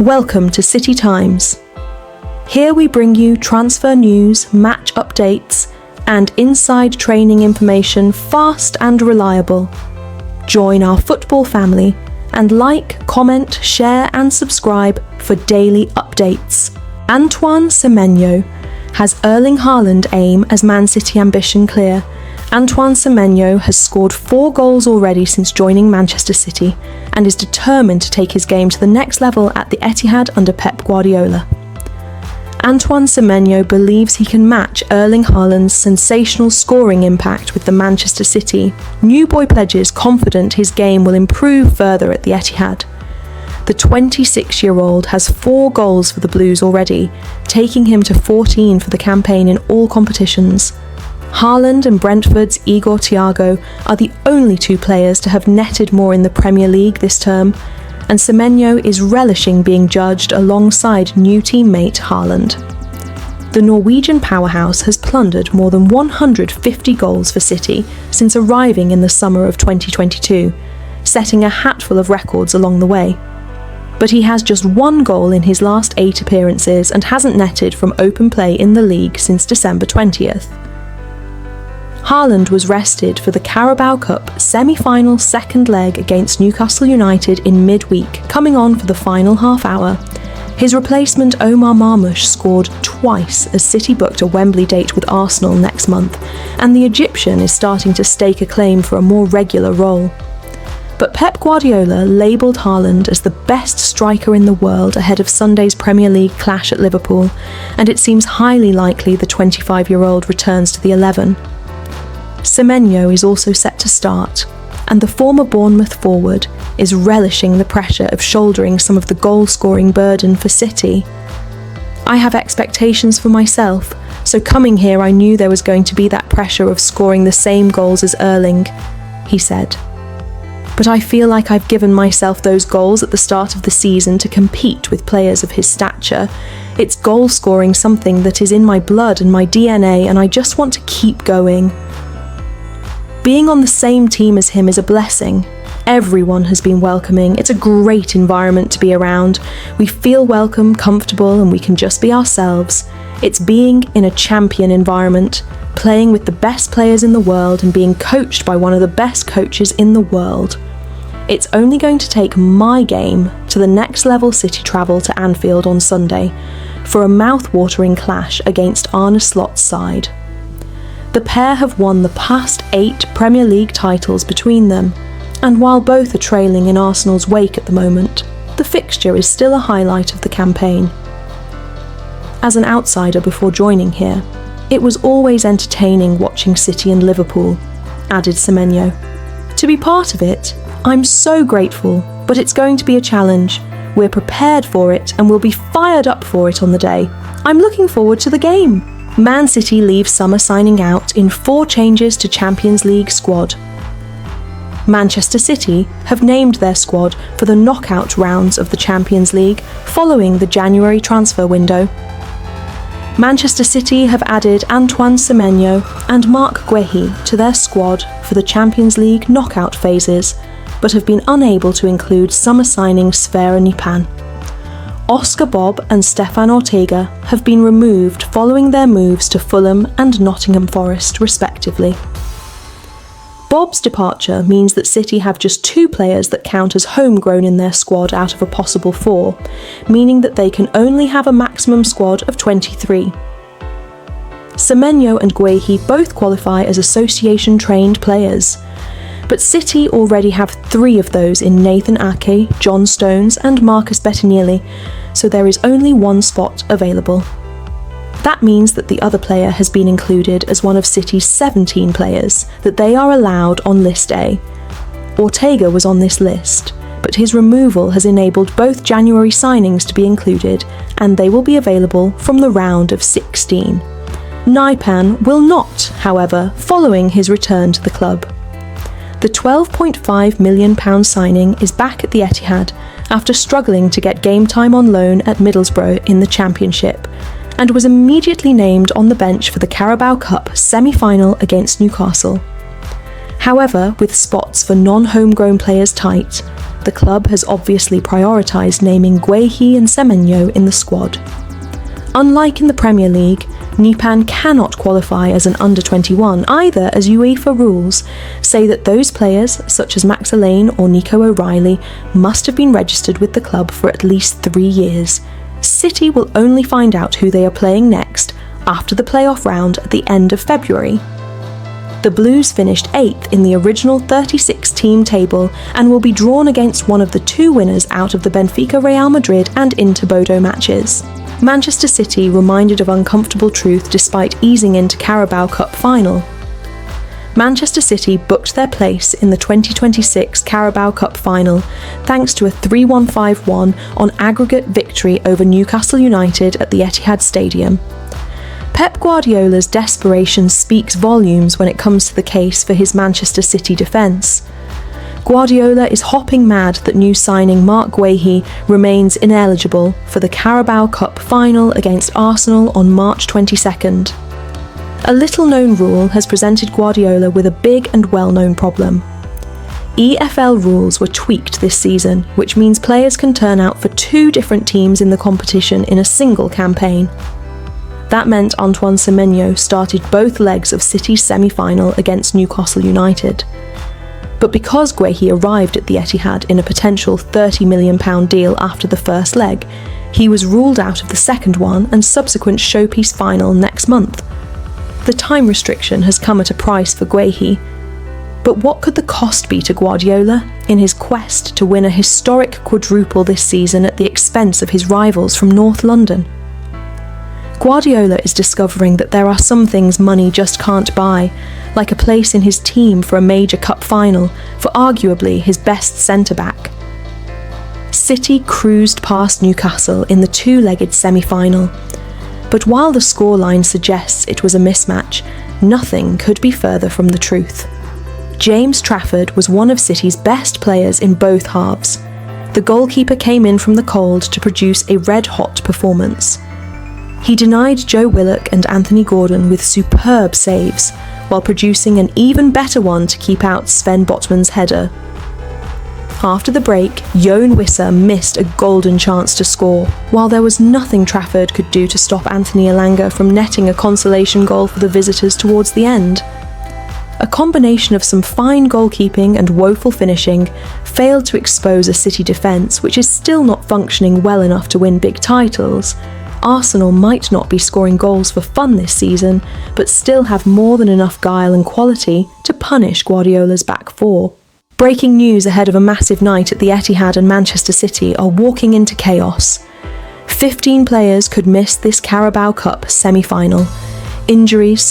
Welcome to City Times. Here we bring you transfer news, match updates, and inside training information fast and reliable. Join our football family and like, comment, share and subscribe for daily updates. Antoine Semenyo has Erling Haaland aim as Man City ambition clear. Antoine Semenyo has scored 4 goals already since joining Manchester City and is determined to take his game to the next level at the Etihad under Pep Guardiola. Antoine Semenyo believes he can match Erling Haaland's sensational scoring impact with the Manchester City. New boy pledges confident his game will improve further at the Etihad. The 26-year-old has 4 goals for the Blues already, taking him to 14 for the campaign in all competitions. Haaland and Brentford's Igor Thiago are the only 2 players to have netted more in the Premier League this term, and Semenyo is relishing being judged alongside new teammate Haaland. The Norwegian powerhouse has plundered more than 150 goals for City since arriving in the summer of 2022, setting a hatful of records along the way. But he has just 1 goal in his last 8 appearances and hasn't netted from open play in the league since December 20th. Haaland was rested for the Carabao Cup semi-final second leg against Newcastle United in midweek, coming on for the final half hour. His replacement Omar Marmoush scored twice as City booked a Wembley date with Arsenal next month, and the Egyptian is starting to stake a claim for a more regular role. But Pep Guardiola labelled Haaland as the best striker in the world ahead of Sunday's Premier League clash at Liverpool, and it seems highly likely the 25-year-old returns to the 11. Semenyo is also set to start, and the former Bournemouth forward is relishing the pressure of shouldering some of the goal-scoring burden for City. I have expectations for myself, so coming here I knew there was going to be that pressure of scoring the same goals as Erling, he said. But I feel like I've given myself those goals at the start of the season to compete with players of his stature. It's goal-scoring something that is in my blood and my DNA, and I just want to keep going. Being on the same team as him is a blessing. Everyone has been welcoming. It's a great environment to be around. We feel welcome, comfortable, and we can just be ourselves. It's being in a champion environment, playing with the best players in the world and being coached by one of the best coaches in the world. It's only going to take my game to the next level City travel to Anfield on Sunday for a mouth-watering clash against Arne Slot's side. The pair have won the past 8 Premier League titles between them, and while both are trailing in Arsenal's wake at the moment, the fixture is still a highlight of the campaign. As an outsider before joining here, it was always entertaining watching City and Liverpool, added Semenyo. To be part of it, I'm so grateful, but it's going to be a challenge. We're prepared for it and we'll be fired up for it on the day. I'm looking forward to the game. Man City leave summer signing out in 4 changes to Champions League squad. Manchester City have named their squad for the knockout rounds of the Champions League following the January transfer window. Manchester City have added Antoine Semenyo and Marc Guehi to their squad for the Champions League knockout phases, but have been unable to include summer signing Sfera Nipan. Oscar Bob and Stefan Ortega have been removed following their moves to Fulham and Nottingham Forest, respectively. Bob's departure means that City have just 2 players that count as homegrown in their squad out of a possible 4, meaning that they can only have a maximum squad of 23. Semenyo and Guehi both qualify as association-trained players, but City already have 3 of those in Nathan Ake, John Stones and Marcus Bettinelli, so there is only 1 spot available. That means that the other player has been included as one of City's 17 players that they are allowed on List A. Ortega was on this list, but his removal has enabled both January signings to be included, and they will be available from the round of 16. Nipan will not, however, following his return to the club. The £12.5 million signing is back at the Etihad after struggling to get game time on loan at Middlesbrough in the Championship, and was immediately named on the bench for the Carabao Cup semi-final against Newcastle. However, with spots for non-homegrown players tight, the club has obviously prioritised naming Guehi and Semenyo in the squad. Unlike in the Premier League, Nipan cannot qualify as an under-21 either, as UEFA rules say that those players, such as Max Alleyne or Nico O'Reilly, must have been registered with the club for at least 3 years. City will only find out who they are playing next after the playoff round at the end of February. The Blues finished 8th in the original 36-team table and will be drawn against one of the 2 winners out of the Benfica-Real Madrid and Inter Bodo matches. Manchester City reminded of uncomfortable truth despite easing into Carabao Cup final. Manchester City booked their place in the 2026 Carabao Cup final thanks to a 3-1 5-1 on aggregate victory over Newcastle United at the Etihad Stadium. Pep Guardiola's desperation speaks volumes when it comes to the case for his Manchester City defence. Guardiola is hopping mad that new signing Marc Guehi remains ineligible for the Carabao Cup final against Arsenal on March 22nd. A little-known rule has presented Guardiola with a big and well-known problem. EFL rules were tweaked this season, which means players can turn out for 2 different teams in the competition in a single campaign. That meant Antoine Semenyo started both legs of City's semi-final against Newcastle United. But because Guehi arrived at the Etihad in a potential £30 million deal after the first leg, he was ruled out of the second one and subsequent showpiece final next month. The time restriction has come at a price for Guehi. But what could the cost be to Guardiola in his quest to win a historic quadruple this season at the expense of his rivals from North London? Guardiola is discovering that there are some things money just can't buy, like a place in his team for a major cup final for arguably his best centre-back. City cruised past Newcastle in the 2-legged semi-final, but while the scoreline suggests it was a mismatch, nothing could be further from the truth. James Trafford was one of City's best players in both halves. The goalkeeper came in from the cold to produce a red-hot performance. He denied Joe Willock and Anthony Gordon with superb saves, while producing an even better one to keep out Sven Botman's header. After the break, Jon Wissa missed a golden chance to score, while there was nothing Trafford could do to stop Anthony Elanga from netting a consolation goal for the visitors towards the end. A combination of some fine goalkeeping and woeful finishing failed to expose a City defence which is still not functioning well enough to win big titles. Arsenal might not be scoring goals for fun this season, but still have more than enough guile and quality to punish Guardiola's back four. Breaking news ahead of a massive night at the Etihad and Manchester City are walking into chaos. 15 players could miss this Carabao Cup semi-final. Injuries,